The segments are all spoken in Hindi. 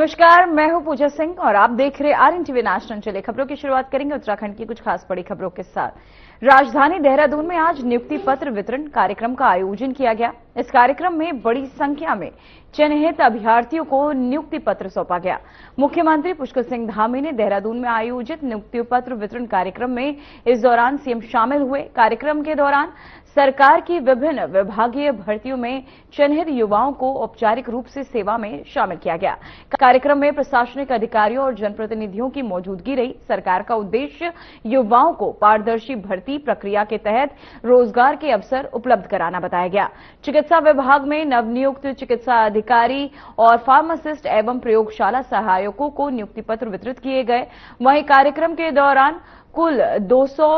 नमस्कार, मैं हूं पूजा सिंह और आप देख रहे RNTV नेशनल। चले खबरों की शुरुआत करेंगे उत्तराखंड की कुछ खास बड़ी खबरों के साथ। राजधानी देहरादून में आज नियुक्ति पत्र वितरण कार्यक्रम का आयोजन किया गया। इस कार्यक्रम में बड़ी संख्या में चयनित अभ्यर्थियों को नियुक्ति पत्र सौंपा गया। मुख्यमंत्री पुष्कर सिंह धामी ने देहरादून में आयोजित नियुक्ति पत्र वितरण कार्यक्रम में इस दौरान सीएम शामिल हुए। कार्यक्रम के दौरान सरकार की विभिन्न विभागीय भर्तियों में चयनित युवाओं को औपचारिक रूप से सेवा में शामिल किया गया। कार्यक्रम में प्रशासनिक अधिकारियों और जनप्रतिनिधियों की मौजूदगी रही। सरकार का उद्देश्य युवाओं को पारदर्शी भर्ती प्रक्रिया के तहत रोजगार के अवसर उपलब्ध कराना बताया गया। चिकित्सा विभाग में नवनियुक्त चिकित्सा अधिकारी और फार्मासिस्ट एवं प्रयोगशाला सहायकों को नियुक्ति पत्र वितरित किए गए। वहीं कार्यक्रम के दौरान कुल 200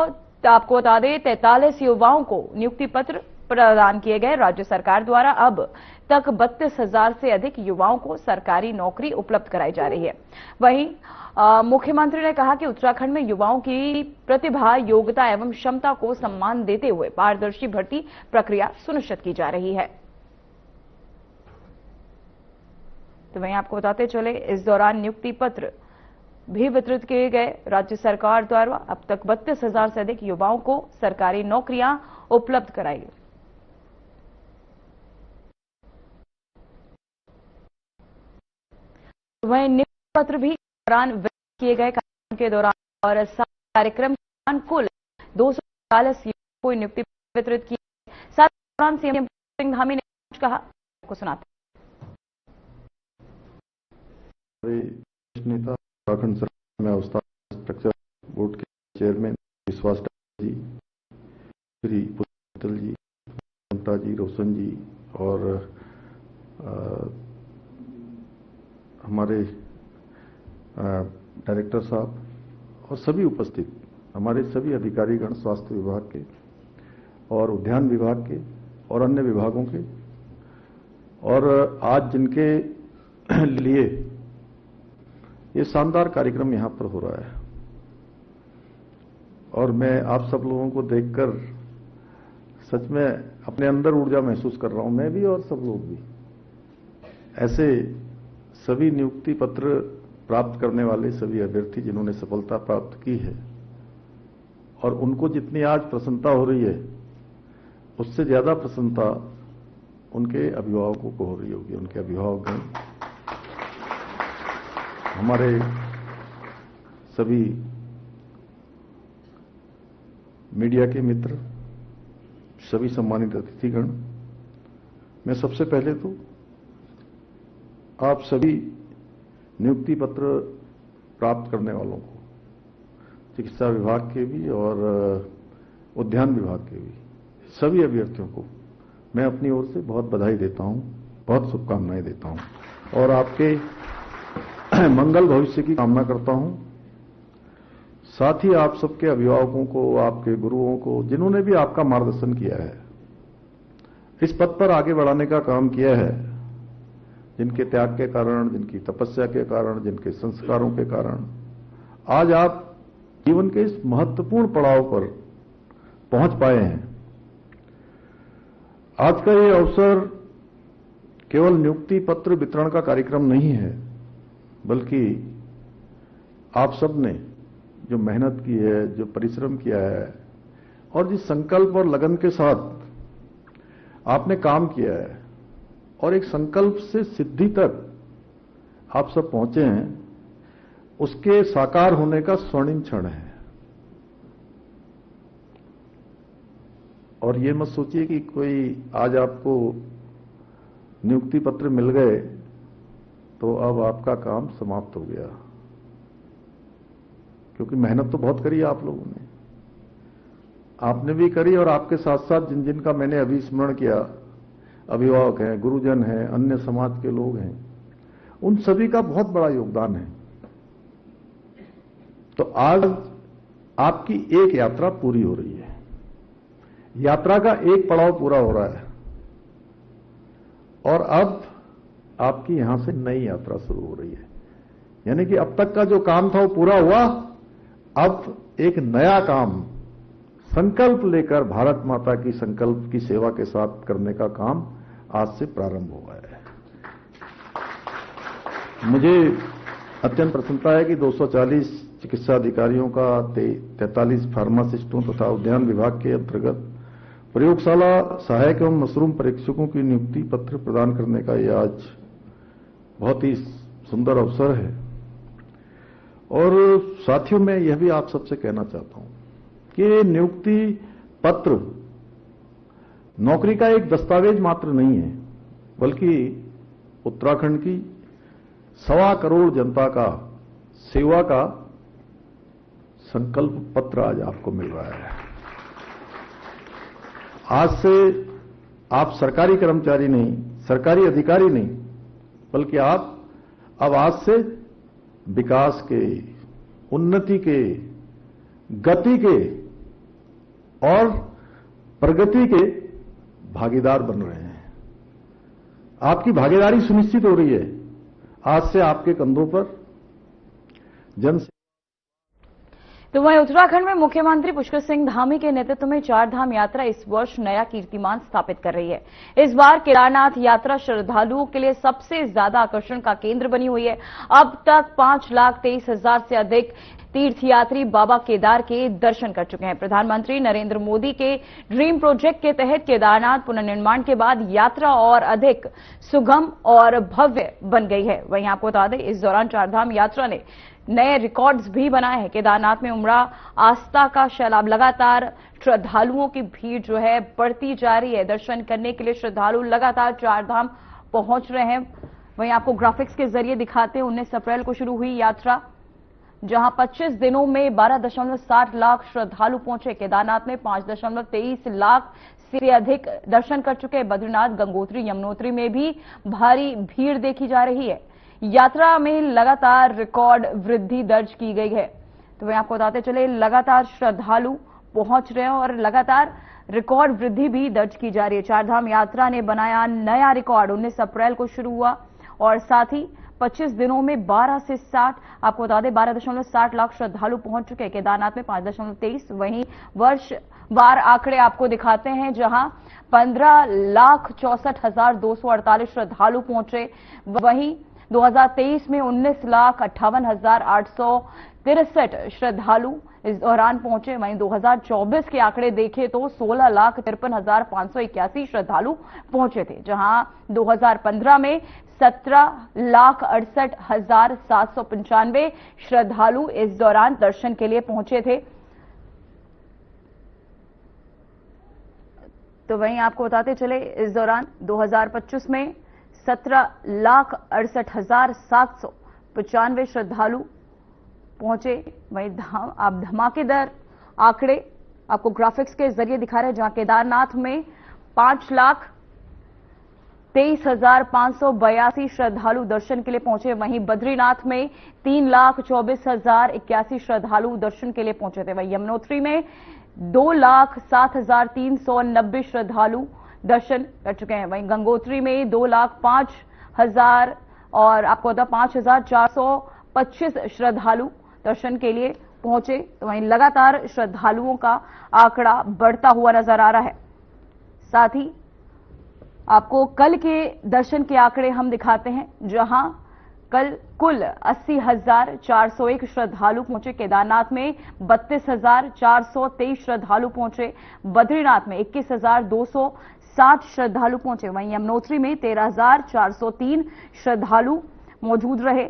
आपको बता दें 43 युवाओं को नियुक्ति पत्र प्रदान किए गए। राज्य सरकार द्वारा अब तक 32,000 से अधिक युवाओं को सरकारी नौकरी उपलब्ध कराई जा रही है। वहीं मुख्यमंत्री ने कहा कि उत्तराखंड में युवाओं की प्रतिभा, योग्यता एवं क्षमता को सम्मान देते हुए पारदर्शी भर्ती प्रक्रिया सुनिश्चित की जा रही है। तो वहीं आपको बताते चले, इस दौरान नियुक्ति पत्र भी वितरित किए गए। राज्य सरकार द्वारा अब तक 32,000 से अधिक युवाओं को सरकारी नौकरियां उपलब्ध कराई गई। वहीं नियुक्ति पत्र भी दौरान वितरित किए गए। कार्यक्रम के दौरान और कार्यक्रम के दौरान कुल 240 युवाओं को नियुक्ति पत्र वितरित किए। साथ ही दौरान सीएम सिंह धामी ने कुछ कहा, को सुनाते। उत्तराखंड सरकार में अवस्था स्ट्रक्चर बोर्ड के चेयरमैन विश्वास जी, श्री पुष्कर जी, ममता जी, रोशन जी और हमारे डायरेक्टर साहब और सभी उपस्थित हमारे सभी अधिकारीगण, स्वास्थ्य विभाग के और उद्यान विभाग के और अन्य विभागों के, और आज जिनके लिए ये शानदार कार्यक्रम यहां पर हो रहा है, और मैं आप सब लोगों को देखकर सच में अपने अंदर ऊर्जा महसूस कर रहा हूं, मैं भी और सब लोग भी। ऐसे सभी नियुक्ति पत्र प्राप्त करने वाले सभी अभ्यर्थी जिन्होंने सफलता प्राप्त की है, और उनको जितनी आज प्रसन्नता हो रही है, उससे ज्यादा प्रसन्नता उनके अभिभावकों को हो रही होगी। उनके अभिभावकगण, हमारे सभी मीडिया के मित्र, सभी सम्मानित अतिथिगण, मैं सबसे पहले तो आप सभी नियुक्ति पत्र प्राप्त करने वालों को, चिकित्सा विभाग के भी और उद्यान विभाग के भी सभी अभ्यर्थियों को मैं अपनी ओर से बहुत बधाई देता हूं, बहुत शुभकामनाएं देता हूं और आपके मंगल भविष्य की कामना करता हूं। साथ ही आप सबके अभिभावकों को, आपके गुरुओं को, जिन्होंने भी आपका मार्गदर्शन किया है, इस पद पर आगे बढ़ाने का काम किया है, जिनके त्याग के कारण, जिनकी तपस्या के कारण, जिनके संस्कारों के कारण आज आप जीवन के इस महत्वपूर्ण पड़ाव पर पहुंच पाए हैं। आज का ये अवसर केवल नियुक्ति पत्र वितरण का कार्यक्रम नहीं है, बल्कि आप सब ने जो मेहनत की है, जो परिश्रम किया है और जिस संकल्प और लगन के साथ आपने काम किया है और एक संकल्प से सिद्धि तक आप सब पहुंचे हैं, उसके साकार होने का स्वर्णिम क्षण है। और ये मत सोचिए कि कोई आज आपको नियुक्ति पत्र मिल गए तो अब आपका काम समाप्त हो गया, क्योंकि मेहनत तो बहुत करी आप लोगों ने, आपने भी करी, और आपके साथ साथ जिन जिन का मैंने अभी स्मरण किया, अभिभावक हैं, गुरुजन हैं, अन्य समाज के लोग हैं, उन सभी का बहुत बड़ा योगदान है। तो आज आपकी एक यात्रा पूरी हो रही है, यात्रा का एक पड़ाव पूरा हो रहा है, और अब आपकी यहां से नई यात्रा शुरू हो रही है। यानी कि अब तक का जो काम था वो पूरा हुआ, अब एक नया काम संकल्प लेकर भारत माता की संकल्प की सेवा के साथ करने का काम आज से प्रारंभ हुआ है। मुझे अत्यंत प्रसन्नता है कि 240 चिकित्सा अधिकारियों का 43 फार्मासिस्टों तथा उद्यान विभाग के अंतर्गत प्रयोगशाला सहायक एवं मशरूम परीक्षकों की नियुक्ति पत्र प्रदान करने का यह आज बहुत ही सुंदर अवसर है। और साथियों, मैं यह भी आप सबसे कहना चाहता हूं कि नियुक्ति पत्र नौकरी का एक दस्तावेज मात्र नहीं है, बल्कि उत्तराखंड की 1.25 करोड़ जनता का सेवा का संकल्प पत्र आज आपको मिल रहा है। आज से आप सरकारी कर्मचारी नहीं, सरकारी अधिकारी नहीं, बल्कि आप अब आज से विकास के, उन्नति के, गति के और प्रगति के भागीदार बन रहे हैं। आपकी भागीदारी सुनिश्चित हो रही है। आज से आपके कंधों पर जन। तो वहीं उत्तराखंड में मुख्यमंत्री पुष्कर सिंह धामी के नेतृत्व में चारधाम यात्रा इस वर्ष नया कीर्तिमान स्थापित कर रही है। इस बार केदारनाथ यात्रा श्रद्धालुओं के लिए सबसे ज्यादा आकर्षण का केंद्र बनी हुई है। अब तक 5,23,000 से अधिक तीर्थयात्री बाबा केदार के दर्शन कर चुके हैं। प्रधानमंत्री नरेंद्र मोदी के ड्रीम प्रोजेक्ट के तहत केदारनाथ पुनर्निर्माण के बाद यात्रा और अधिक सुगम और भव्य बन गई है। वहीं आपको बता दें, इस दौरान चारधाम यात्रा ने नए रिकॉर्ड्स भी बनाए हैं। केदारनाथ में उमड़ा आस्था का सैलाब, लगातार श्रद्धालुओं की भीड़ जो है बढ़ती जा रही है। दर्शन करने के लिए श्रद्धालु लगातार चारधाम पहुंच रहे हैं। वहीं आपको ग्राफिक्स के जरिए दिखाते हैं, 19 अप्रैल को शुरू हुई यात्रा, जहां 25 दिनों में 12.7 लाख श्रद्धालु पहुंचे। केदारनाथ में 5.23 लाख से अधिक दर्शन कर चुके। बद्रीनाथ, गंगोत्री, यमुनोत्री में भी भारी भीड़ देखी जा रही है। यात्रा में लगातार रिकॉर्ड वृद्धि दर्ज की गई है। तो वहीं आपको बताते चले, लगातार श्रद्धालु पहुंच रहे हैं और लगातार रिकॉर्ड वृद्धि भी दर्ज की जा रही है। चारधाम यात्रा ने बनाया नया रिकॉर्ड। 19 अप्रैल को शुरू हुआ और साथ ही 25 दिनों में 12 से 60, आपको बता दें 12.7 लाख श्रद्धालु पहुंच चुके हैं। केदारनाथ में 5.23। वहीं वर्षवार आंकड़े आपको दिखाते हैं, जहां 15,64,248 श्रद्धालु पहुंचे। वहीं 2023 में 19,58,863 श्रद्धालु इस दौरान पहुंचे। वहीं 2024 के आंकड़े देखें तो 16,53,581 श्रद्धालु पहुंचे थे, जहां 2015 में 17,68,795 श्रद्धालु इस दौरान दर्शन के लिए पहुंचे थे। तो वहीं आपको बताते चले, इस दौरान 2025 में 17,68,795 श्रद्धालु पहुंचे। वहीं आप धमाकेदार आंकड़े आपको ग्राफिक्स के जरिए दिखा रहे हैं, जहां केदारनाथ में 5,23,582 श्रद्धालु दर्शन के लिए पहुंचे। वहीं बद्रीनाथ में 3,24,081 श्रद्धालु दर्शन के लिए पहुंचे थे। वहीं यमुनोत्री में 2,07,390 श्रद्धालु दर्शन कर चुके हैं। वहीं गंगोत्री में 2,05,000 और आपको बता 5,425 श्रद्धालु दर्शन के लिए पहुंचे। तो वहीं लगातार श्रद्धालुओं का आंकड़ा बढ़ता हुआ नजर आ रहा है। साथ ही आपको कल के दर्शन के आंकड़े हम दिखाते हैं, जहां कल कुल 80,401 श्रद्धालु पहुंचे। केदारनाथ में 32,423 श्रद्धालु पहुंचे। बद्रीनाथ में 21,260 श्रद्धालु पहुंचे। वहीं यमुनोत्री में 13,403 श्रद्धालु मौजूद रहे।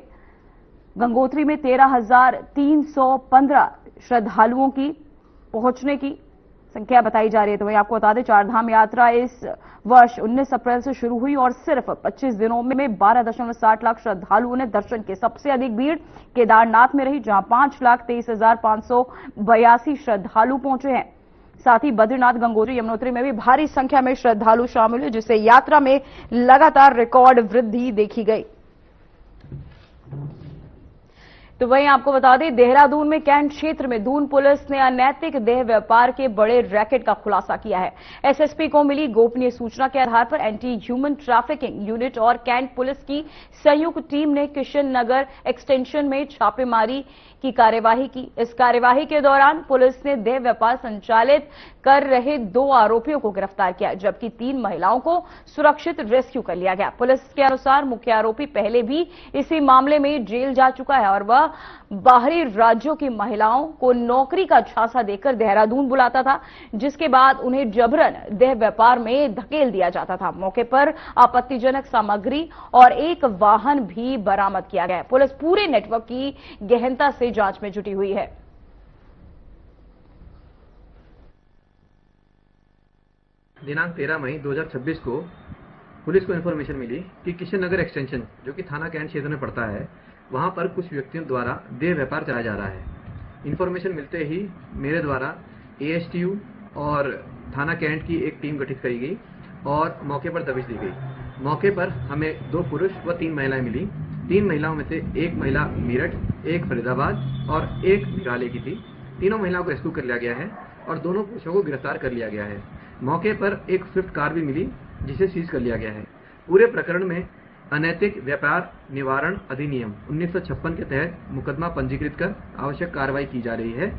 गंगोत्री में 13,315 श्रद्धालुओं की पहुंचने की संख्या बताई जा रही है। तो वहीं आपको बता दें, चारधाम यात्रा इस वर्ष 19 अप्रैल से शुरू हुई और सिर्फ 25 दिनों में 12.7 लाख श्रद्धालुओं ने दर्शन किए। सबसे अधिक भीड़ केदारनाथ में रही, जहां 5,23,582 श्रद्धालु पहुंचे हैं। साथ ही बद्रीनाथ, गंगोत्री, यमुनोत्री में भी भारी संख्या में श्रद्धालु शामिल हुए, जिससे यात्रा में लगातार रिकॉर्ड वृद्धि देखी गई। तो वहीं आपको बता दें, देहरादून में कैंट क्षेत्र में दून पुलिस ने अनैतिक देह व्यापार के बड़े रैकेट का खुलासा किया है। एसएसपी को मिली गोपनीय सूचना के आधार पर एंटी ह्यूमन ट्रैफिकिंग यूनिट और कैंट पुलिस की संयुक्त टीम ने किशन नगर एक्सटेंशन में छापेमारी की कार्यवाही की। इस कार्यवाही के दौरान पुलिस ने देह व्यापार संचालित कर रहे 2 आरोपियों को गिरफ्तार किया, जबकि 3 महिलाओं को सुरक्षित रेस्क्यू कर लिया गया। पुलिस के अनुसार मुख्य आरोपी पहले भी इसी मामले में जेल जा चुका है और वह बाहरी राज्यों की महिलाओं को नौकरी का झांसा देकर देहरादून बुलाता था, जिसके बाद उन्हें जबरन देह व्यापार में धकेल दिया जाता था। मौके पर आपत्तिजनक सामग्री और एक वाहन भी बरामद किया गया। पुलिस पूरे नेटवर्क की गहनता से जांच में जुटी हुई है। दिनांक 13 मई 2026 को पुलिस को इन्फॉर्मेशन मिली कि किशन नगर एक्सटेंशन, जो कि थाना कैंट क्षेत्र में पड़ता है, वहां पर कुछ व्यक्तियों द्वारा देह व्यापार चलाया जा रहा है। इन्फॉर्मेशन मिलते ही मेरे द्वारा एएसटीयू और थाना कैंट की एक टीम गठित करी गई और मौके पर दबिश दी गई। मौके पर हमें 2 पुरुष व 3 महिलाएं मिली। 3 महिलाओं में से एक महिला मेरठ, एक फरीदाबाद और एक मेघालय की थी। तीनों महिलाओं को रेस्क्यू कर लिया गया है और दोनों पुरुषों को गिरफ्तार कर लिया गया है। मौके पर एक स्विफ्ट कार भी मिली, जिसे सीज कर लिया गया है। पूरे प्रकरण में अनैतिक व्यापार निवारण अधिनियम 1956 के तहत मुकदमा पंजीकृत कर आवश्यक कार्रवाई की जा रही है।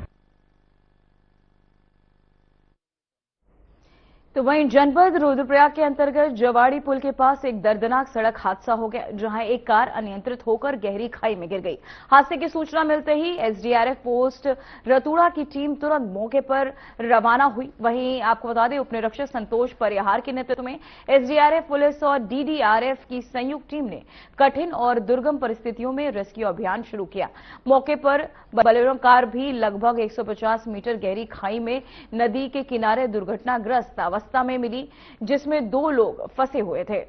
तो वहीं जनपद रुद्रप्रयाग के अंतर्गत जवाड़ी पुल के पास एक दर्दनाक सड़क हादसा हो गया, जहां एक कार अनियंत्रित होकर गहरी खाई में गिर गई। हादसे की सूचना मिलते ही एसडीआरएफ पोस्ट रतुड़ा की टीम तुरंत मौके पर रवाना हुई। वहीं आपको बता दें, उपनिरीक्षक संतोष परिहार के नेतृत्व में एसडीआरएफ पुलिस और डीडीआरएफ की संयुक्त टीम ने कठिन और दुर्गम परिस्थितियों में रेस्क्यू अभियान शुरू किया। मौके पर बोलेरो कार भी लगभग 150 मीटर गहरी खाई में नदी के किनारे दुर्घटनाग्रस्त अवस्था में मिली, जिसमें 2 लोग फंसे हुए थे।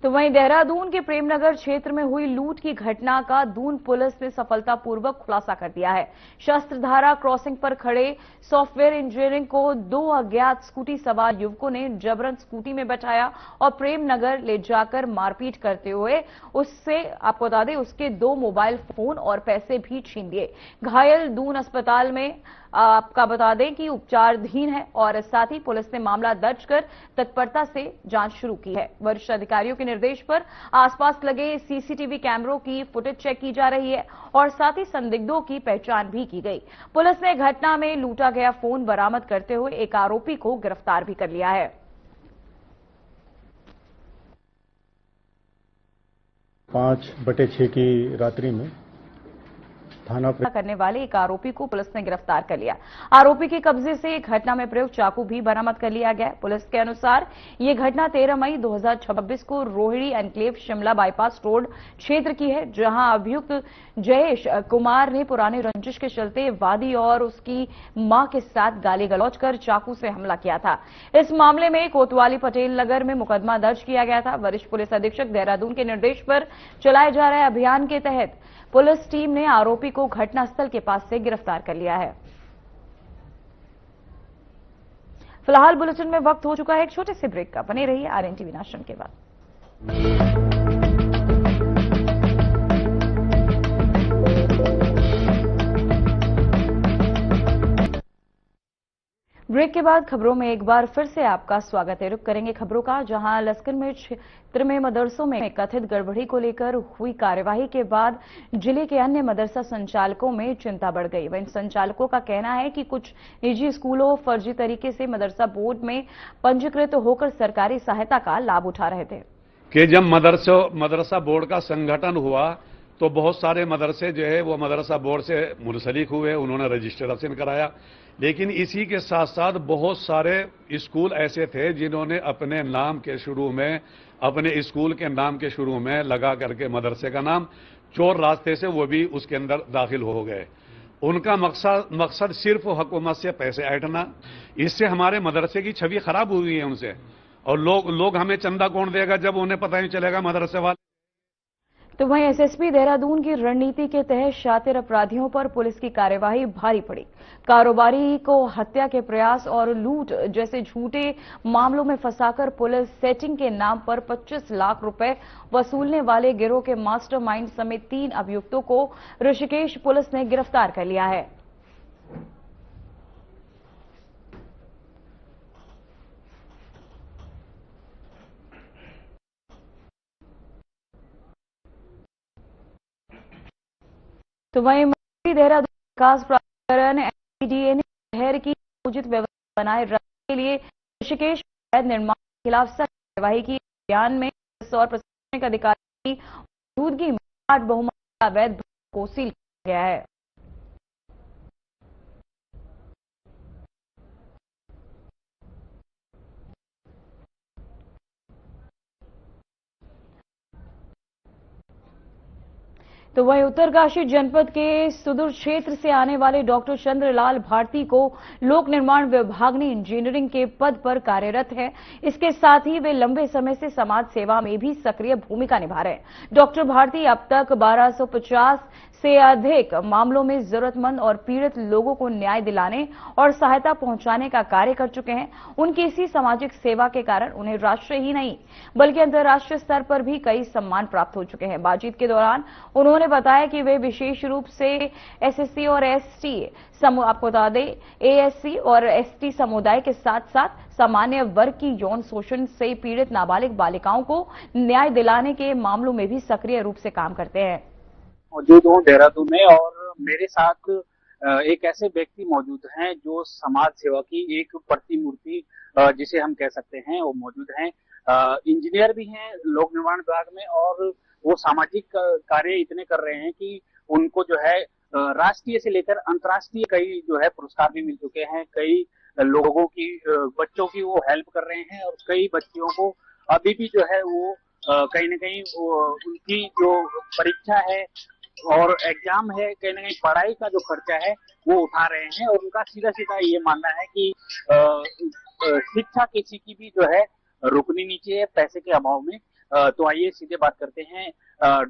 तो वहीं देहरादून के प्रेमनगर क्षेत्र में हुई लूट की घटना का दून पुलिस ने सफलतापूर्वक खुलासा कर दिया है। शस्त्रधारा क्रॉसिंग पर खड़े सॉफ्टवेयर इंजीनियरिंग को 2 अज्ञात स्कूटी सवार युवकों ने जबरन स्कूटी में बैठाया और प्रेमनगर ले जाकर मारपीट करते हुए उससे, आपको बता दें, उसके 2 मोबाइल फोन और पैसे भी छीन लिए। घायल दून अस्पताल में आपका बता दें कि उपचाराधीन है और साथ ही पुलिस ने मामला दर्ज कर तत्परता से जांच शुरू की है। वरिष्ठ अधिकारियों के निर्देश पर आसपास लगे सीसीटीवी कैमरों की फुटेज चेक की जा रही है और साथ ही संदिग्धों की पहचान भी की गई। पुलिस ने घटना में लूटा गया फोन बरामद करते हुए एक आरोपी को गिरफ्तार भी कर लिया है। 5/6 की रात्रि में थाना करने वाले एक आरोपी को पुलिस ने गिरफ्तार कर लिया। आरोपी के कब्जे से एक घटना में प्रयुक्त चाकू भी बरामद कर लिया गया। पुलिस के अनुसार ये घटना 13 मई 2026 को Rohini enclave Shimla bypass road क्षेत्र की है, जहां अभियुक्त जयेश कुमार ने पुराने रंजिश के चलते वादी और उसकी मां के साथ गाली गलौज कर चाकू से हमला किया था। इस मामले में कोतवाली पटेल नगर में मुकदमा दर्ज किया गया था। वरिष्ठ पुलिस अधीक्षक देहरादून के निर्देश पर चलाए जा रहे अभियान के तहत पुलिस टीम ने आरोपी को घटनास्थल के पास से गिरफ्तार कर लिया है। फिलहाल बुलेटिन में वक्त हो चुका है एक छोटे से ब्रेक का। बने रहिए आरएनटीवी नेशनल के बाद। ब्रेक के बाद खबरों में एक बार फिर से आपका स्वागत है। रुक करेंगे खबरों का, जहां लश्कर में क्षेत्र में मदरसों में कथित गड़बड़ी को लेकर हुई कार्यवाही के बाद जिले के अन्य मदरसा संचालकों में चिंता बढ़ गई। वहीं संचालकों का कहना है कि कुछ निजी स्कूलों फर्जी तरीके से मदरसा बोर्ड में पंजीकृत होकर सरकारी सहायता का लाभ उठा रहे थे। कि जब मदरसा बोर्ड का संगठन हुआ तो बहुत सारे मदरसे जो है वो मदरसा बोर्ड से मुंसलिक हुए, उन्होंने रजिस्ट्रेशन कराया। लेकिन इसी के साथ साथ बहुत सारे स्कूल ऐसे थे जिन्होंने अपने नाम के शुरू में, अपने स्कूल के नाम के शुरू में लगा करके मदरसे का नाम चोर रास्ते से वो भी उसके अंदर दाखिल हो गए। उनका मकसद सिर्फ हुकूमत से पैसे ऐंठना। इससे हमारे मदरसे की छवि खराब हुई है उनसे। और लोग हमें चंदा कौन देगा जब उन्हें पता नहीं चलेगा मदरसे वाले। तो वहीं एसएसपी देहरादून की रणनीति के तहत शातिर अपराधियों पर पुलिस की कार्यवाही भारी पड़ी। कारोबारी को हत्या के प्रयास और लूट जैसे झूठे मामलों में फंसाकर पुलिस सेटिंग के नाम पर 25 लाख रुपए वसूलने वाले गिरोह के मास्टरमाइंड समेत 3 अभियुक्तों को ऋषिकेश पुलिस ने गिरफ्तार कर लिया है। तो वहीं मंत्री देहरादून विकास प्राधिकरण MCDA ने शहर की उचित व्यवस्था बनाए रखने के लिए ऋषिकेश अवैध निर्माण के खिलाफ सख्त कार्यवाही की। अभियान में पुलिस और प्रशासनिक अधिकारी की मौजूदगी में 8 बहुमंजिला अवैध भवन को सील किया गया है। तो वहीं उत्तरकाशी जनपद के सुदूर क्षेत्र से आने वाले डॉक्टर चंद्रलाल भारती को लोक निर्माण विभाग ने इंजीनियरिंग के पद पर कार्यरत है। इसके साथ ही वे लंबे समय से समाज सेवा में भी सक्रिय भूमिका निभा रहे हैं। डॉक्टर भारती अब तक 1250 से अधिक मामलों में जरूरतमंद और पीड़ित लोगों को न्याय दिलाने और सहायता पहुंचाने का कार्य कर चुके हैं। उनकी इसी सामाजिक सेवा के कारण उन्हें राष्ट्रीय ही नहीं बल्कि अंतर्राष्ट्रीय स्तर पर भी कई सम्मान प्राप्त हो चुके हैं। बातचीत के दौरान उन्होंने बताया कि वे विशेष रूप से SC और ST आपको बता दें ASC और ST समुदाय के साथ साथ सामान्य वर्ग की यौन शोषण से पीड़ित नाबालिग बालिकाओं को न्याय दिलाने के मामलों में भी सक्रिय रूप से काम करते हैं। मौजूद हूँ देहरादून में और मेरे साथ एक ऐसे व्यक्ति मौजूद हैं जो समाज सेवा की एक प्रतिमूर्ति जिसे हम कह सकते हैं वो मौजूद हैं। इंजीनियर भी हैं लोक निर्माण विभाग में और वो सामाजिक कार्य इतने कर रहे हैं कि उनको जो है राष्ट्रीय से लेकर अंतर्राष्ट्रीय कई जो है पुरस्कार भी मिल चुके हैं। कई लोगों की बच्चों की वो हेल्प कर रहे हैं और कई बच्चियों को अभी भी जो है वो कहीं ना कहीं उनकी जो परीक्षा है और एग्जाम है कहीं ना कहीं पढ़ाई का जो खर्चा है वो उठा रहे हैं और उनका सीधा सीधा ये मानना है कि शिक्षा किसी की भी जो है रुकनी नहीं चाहिए पैसे के अभाव में। तो आइए सीधे बात करते हैं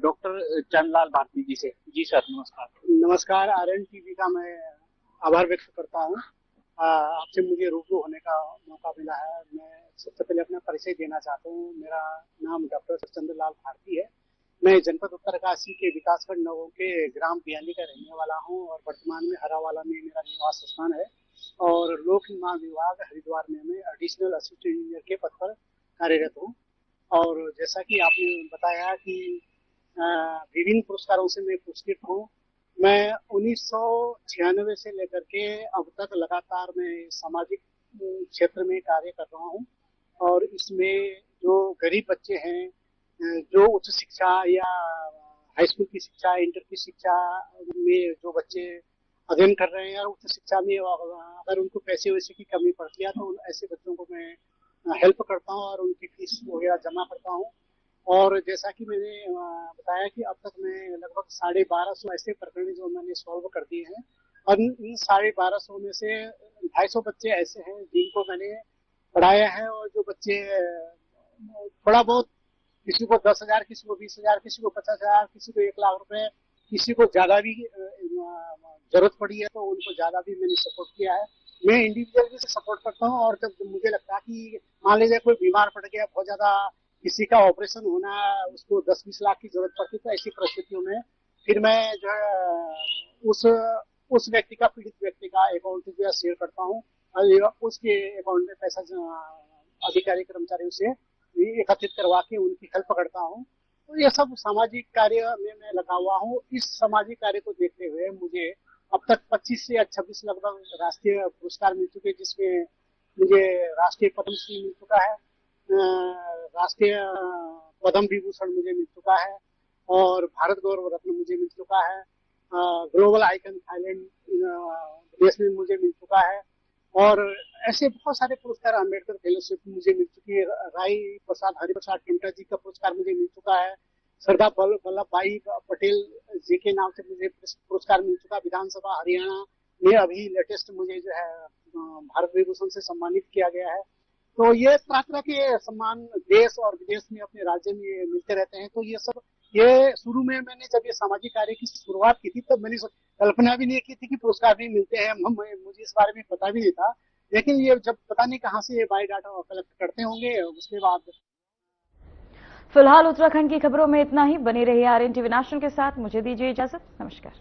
डॉक्टर चंद्रलाल भारती जी से। जी सर नमस्कार। नमस्कार। RN TV का मैं आभार व्यक्त करता हूँ। आपसे मुझे रूबरू होने का मौका मिला है। मैं सबसे पहले अपना परिचय देना चाहता हूँ। मेरा नाम डॉक्टर चंद्रलाल भारती है। मैं जनपद उत्तरकाशी के विकासखंड नवों के ग्राम बियाली का रहने वाला हूँ और वर्तमान में हरावाला में मेरा निवास स्थान है और लोक निर्माण विभाग हरिद्वार में मैं एडिशनल असिस्टेंट इंजीनियर के पद पर कार्यरत हूँ। और जैसा कि आपने बताया कि विभिन्न पुरस्कारों से मैं पुरस्कृत हूँ। मैं 1996 से लेकर के अब तक लगातार मैं सामाजिक क्षेत्र में कार्य कर रहा हूँ और इसमें जो गरीब बच्चे हैं जो उच्च शिक्षा या हाई स्कूल की शिक्षा इंटर की शिक्षा में जो बच्चे अध्ययन कर रहे हैं और उच्च शिक्षा में अगर उनको पैसे वैसे की कमी पड़ती है तो ऐसे बच्चों को मैं हेल्प करता हूँ और उनकी फीस वगैरह जमा करता हूँ। और जैसा कि मैंने बताया कि अब तक मैं लगभग 1250 ऐसे प्रकरण जो मैंने सॉल्व कर दिए हैं और इन 1250 में से 250 बच्चे ऐसे हैं जिनको मैंने पढ़ाया है और जो बच्चे थोड़ा बहुत किसी को 10,000 किसी को 20,000 किसी को 50,000 किसी को 1 लाख रुपए किसी को ज्यादा भी जरूरत पड़ी है तो उनको ज्यादा भी मैंने सपोर्ट किया है। मैं इंडिविजुअल भी सपोर्ट करता हूँ और जब मुझे लगता है कि मान लीजिए कोई बीमार पड़ गया बहुत ज्यादा किसी का ऑपरेशन होना उसको 10-20 लाख की जरूरत पड़ती तो ऐसी परिस्थितियों में फिर मैं जो है उस व्यक्ति का पीड़ित व्यक्ति का अकाउंट जो है शेयर करता हूँ और उसके अकाउंट में पैसा अधिकारी कर्मचारियों से एकत्रित करवा के उनकी हेल्प करता हूँ। तो ये सब सामाजिक कार्य में मैं लगा हुआ हूँ। इस सामाजिक कार्य को देखते हुए मुझे अब तक 25 से 26 लगभग राष्ट्रीय पुरस्कार मिल चुके हैं जिसमें मुझे राष्ट्रीय पद्मश्री मिल चुका है, राष्ट्रीय पद्म विभूषण मुझे मिल चुका है और भारत गौरव रत्न मुझे मिल चुका है, ग्लोबल आइकन थाईलैंड देश में मुझे मिल चुका है और ऐसे बहुत सारे पुरस्कार अम्बेडकर फेलोशिप मुझे मिल चुकी है। राई प्रसाद हरिप्रसाद टिमटा जी का पुरस्कार मुझे मिल चुका है। सरदार वल्लभ भाई पटेल जी के नाम से मुझे पुरस्कार मिल चुका। विधानसभा हरियाणा में अभी लेटेस्ट मुझे जो है भारत विभूषण से सम्मानित किया गया है। तो ये तरह तरह के सम्मान देश और विदेश में अपने राज्य में मिलते रहते हैं। तो ये शुरू में मैंने जब ये सामाजिक कार्य की शुरुआत की थी तब मैंने कल्पना भी नहीं की थी कि पुरस्कार भी मिलते हैं। मुझे इस बारे में पता भी नहीं था, लेकिन ये जब पता नहीं कहाँ से ये बायोडाटा कलेक्ट करते होंगे उसके बाद। फिलहाल उत्तराखंड की खबरों में इतना ही। बने रहिए RN TV नेशनल के साथ। मुझे दीजिए इजाजत। नमस्कार।